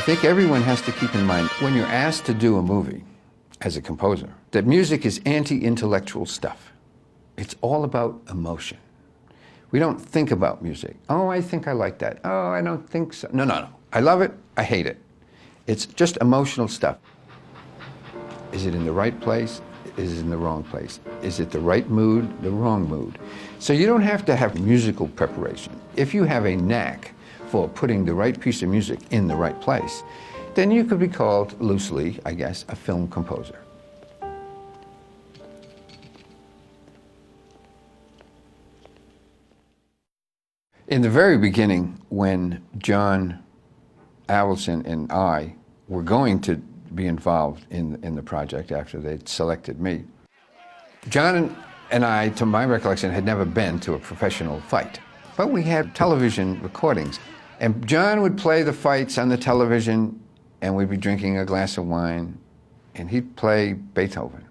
think everyone has to keep in mind, when you're asked to do a movie as a composer, that music is anti-intellectual stuff. It's all about emotion. We don't think about music. Oh, I think I like that. Oh, I don't think so. No, no, no. I love it. I hate it. It's just emotional stuff. Is it in the right place? Is it in the wrong place? Is it the right mood, the wrong mood? So you don't have to have musical preparation. If you have a knack for putting the right piece of music in the right place, then you could be called, loosely, I guess, a film composer. In the very beginning, when John Avildsen and I were going to be involved in the project after they'd selected me, John and I, to my recollection, had never been to a professional fight. But we had television recordings. And John would play the fights on the television, and we'd be drinking a glass of wine, and he'd play Beethoven.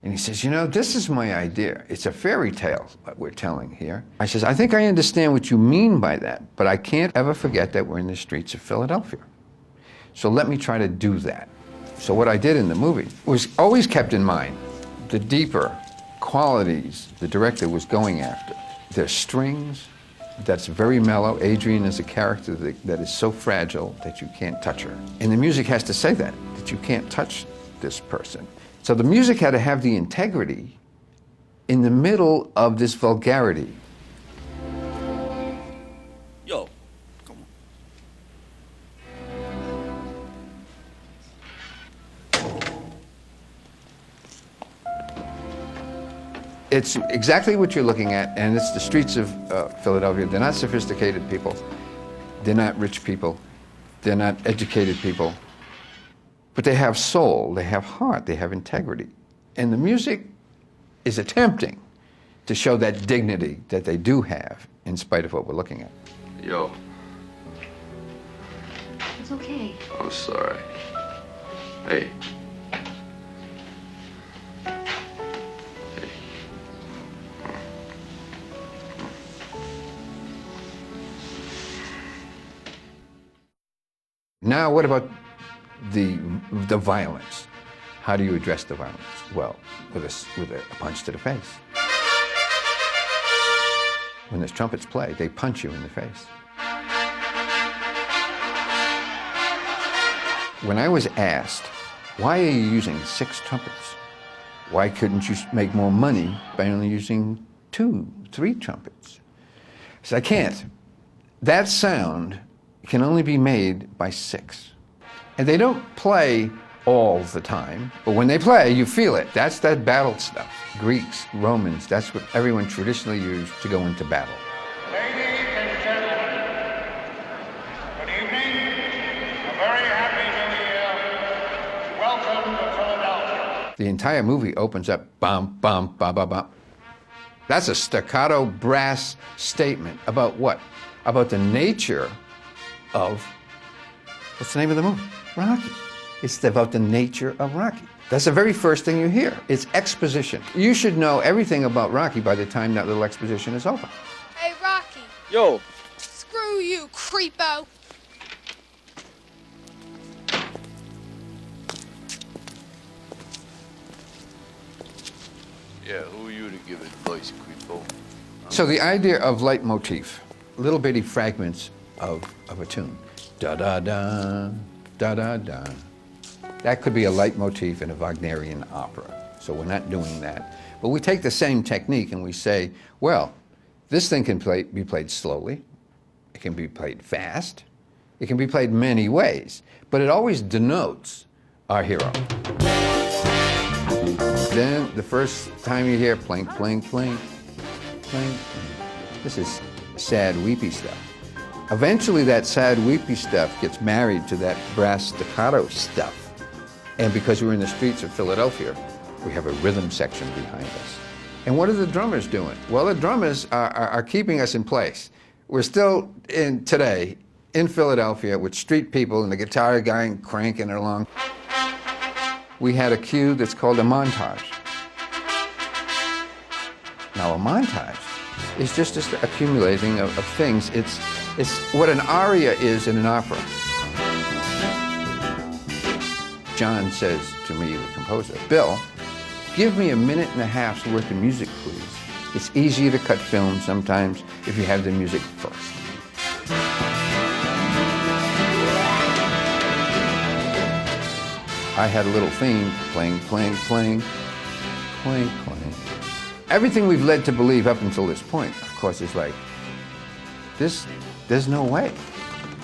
And he says, you know, this is my idea. It's a fairy tale that we're telling here. I says, I think I understand what you mean by that, but I can't ever forget that we're in the streets of Philadelphia. So let me try to do that. So what I did in the movie was always kept in mind the deeper qualities the director was going after. There's strings, that's very mellow. Adrienne is a character that is so fragile that you can't touch her. And the music has to say that you can't touch this person. So the music had to have the integrity in the middle of this vulgarity. Yo, come on. It's exactly what you're looking at, and it's the streets of Philadelphia. They're not sophisticated people. They're not rich people. They're not educated people. But they have soul, they have heart, they have integrity. And the music is attempting to show that dignity that they do have in spite of what we're looking at. Yo. It's okay. I'm sorry. Hey. Now, what about the violence? How do you address the violence? Well, with a punch to the face. When the trumpets play, they punch you in the face. When I was asked, why are you using 6 trumpets? Why couldn't you make more money by only using 2, 3 trumpets? I said, I can't. That sound can only be made by 6. And they don't play all the time, but when they play, you feel it. That's that battle stuff. Greeks, Romans, that's what everyone traditionally used to go into battle. Ladies and gentlemen, good evening. A very happy New Year. Welcome to Philadelphia. The entire movie opens up, bum, bum, ba, ba, ba. That's a staccato brass statement about what? About the nature of, what's the name of the movie? Rocky. It's about the nature of Rocky. That's the very first thing you hear. It's exposition. You should know everything about Rocky by the time that little exposition is over. Hey, Rocky. Yo. Screw you, creepo. Yeah, who are you to give advice, creepo? So the idea of leitmotif, little bitty fragments of a tune. Da-da-da, da-da-da. That could be a leitmotif in a Wagnerian opera. So we're not doing that. But we take the same technique and we say, well, this thing can be played slowly. It can be played fast. It can be played many ways. But it always denotes our hero. Then the first time you hear plink, plink, plink, plink, this is sad, weepy stuff. Eventually that sad, weepy stuff gets married to that brass staccato stuff. And because we're in the streets of Philadelphia, we have a rhythm section behind us. And what are the drummers doing? Well, the drummers are keeping us in place. We're still today in Philadelphia with street people and the guitar guy cranking it along. We had a cue that's called a montage. Now, a montage is just accumulating of things. It's what an aria is in an opera. John says to me, the composer, Bill, give me a minute and a half's worth of music, please. It's easier to cut film sometimes if you have the music first. I had a little theme, playing, playing, playing, playing, playing. Everything we've led to believe up until this point, of course, is like, there's no way.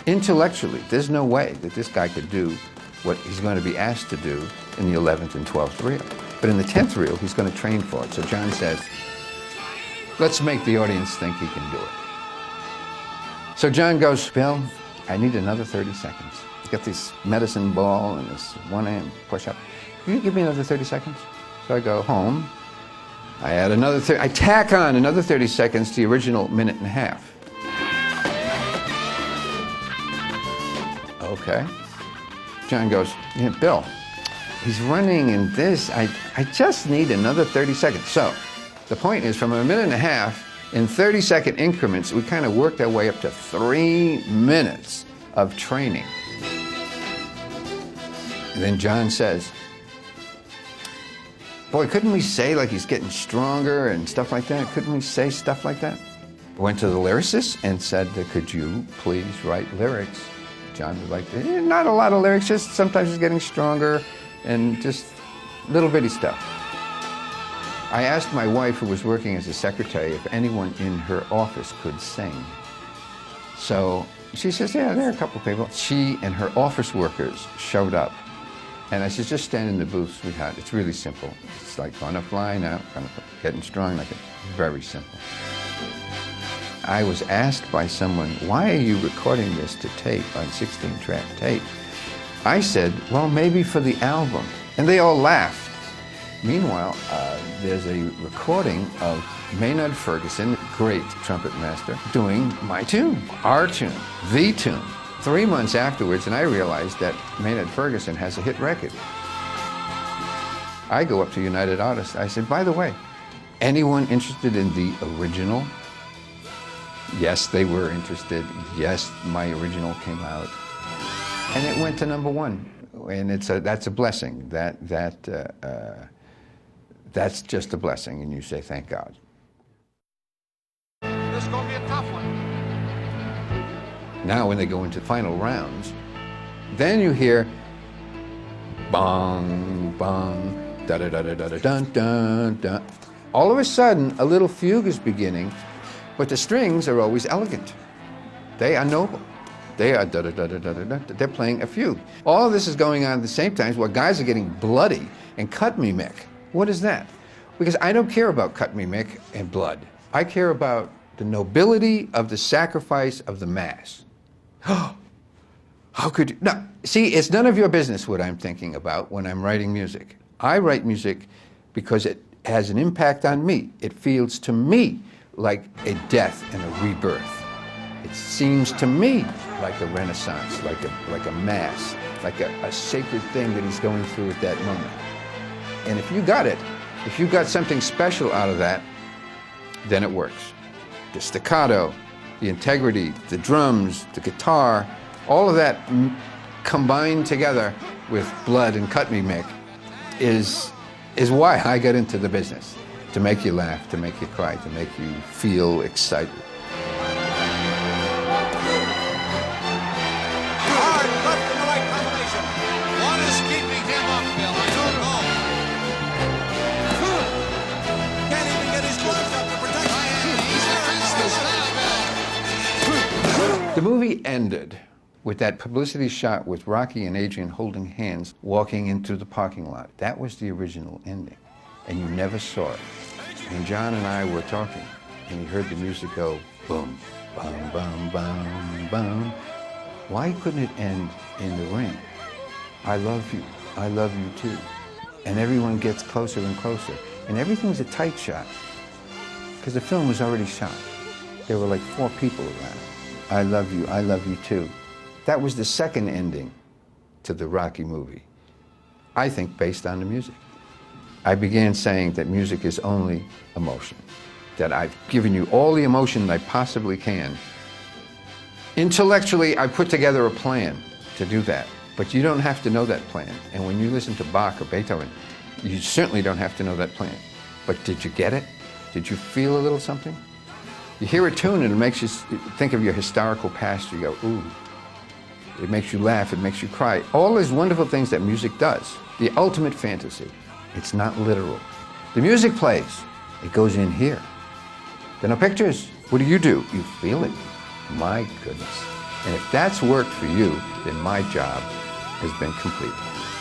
Intellectually, there's no way that this guy could do what he's going to be asked to do in the 11th and 12th reel. But in the 10th reel, he's going to train for it. So John says, let's make the audience think he can do it. So John goes, Bill, I need another 30 seconds. He's got this medicine ball and this one-hand push-up. Can you give me another 30 seconds? So I go home. I add another I tack on another 30 seconds to the original minute and a half. Okay. John goes, yeah, Bill, he's running in this. I just need another 30 seconds. So the point is, from a minute and a half, in 30-second increments, we kind of worked our way up to 3 minutes of training. And then John says, boy, couldn't we say like he's getting stronger and stuff like that? Couldn't we say stuff like that? I went to the lyricist and said, could you please write lyrics? John was like, not a lot of lyrics, just sometimes he's getting stronger and just little bitty stuff. I asked my wife, who was working as a secretary, if anyone in her office could sing. So she says, yeah, there are a couple of people. She and her office workers showed up. And I said, just stand in the booth, sweetheart. It's really simple. It's like gonna fly now, getting strong, like it. Very simple. I was asked by someone, why are you recording this to tape, on 16-track tape? I said, well, maybe for the album. And they all laughed. Meanwhile, there's a recording of Maynard Ferguson, great trumpet master, doing my tune, our tune, the tune. 3 months afterwards, and I realized that Maynard Ferguson has a hit record. I go up to United Artists. I said, by the way, anyone interested in the original? Yes, they were interested. Yes, my original came out. And it went to #1. And that's a blessing. That's just a blessing, and you say, thank God. This is going to be a tough one. Now when they go into final rounds, then you hear bong, bong, da-da-da-da-da-dun-dun-dun. All of a sudden, a little fugue is beginning, but the strings are always elegant. They are noble. They are da-da-da-da-da-da. They're playing a fugue. All of this is going on at the same time while guys are getting bloody and cut me Mick. What is that? Because I don't care about cut me Mick and blood. I care about the nobility of the sacrifice of the mass. How could you? No, see, it's none of your business what I'm thinking about when I'm writing music. I write music because it has an impact on me. It feels to me like a death and a rebirth. It seems to me like a renaissance, like a mass, like a sacred thing that he's going through at that moment. And if you got it, if you got something special out of that, then it works. The staccato, the integrity, the drums, the guitar, all of that combined together with blood and cut me Mick is why I got into the business. To make you laugh, to make you cry, to make you feel excited. Hard left in the right combination. What is keeping him up, Bill? I don't know. Can't even get his gloves up to protect my hand. The movie ended with that publicity shot with Rocky and Adrian holding hands walking into the parking lot. That was the original ending, and you never saw it. And John and I were talking, and he heard the music go boom, bum, bum, bum, bum. Why couldn't it end in the ring? I love you too. And everyone gets closer and closer. And everything's a tight shot, because the film was already shot. There were like 4 people around. I love you too. That was the second ending to the Rocky movie, I think based on the music. I began saying that music is only emotion, that I've given you all the emotion I possibly can. Intellectually, I put together a plan to do that. But you don't have to know that plan. And when you listen to Bach or Beethoven, you certainly don't have to know that plan. But did you get it? Did you feel a little something? You hear a tune and it makes you think of your historical past. You go, ooh. It makes you laugh, it makes you cry. All these wonderful things that music does. The ultimate fantasy. It's not literal. The music plays. It goes in here. There are no pictures. What do? You feel it. My goodness. And if that's worked for you, then my job has been completed.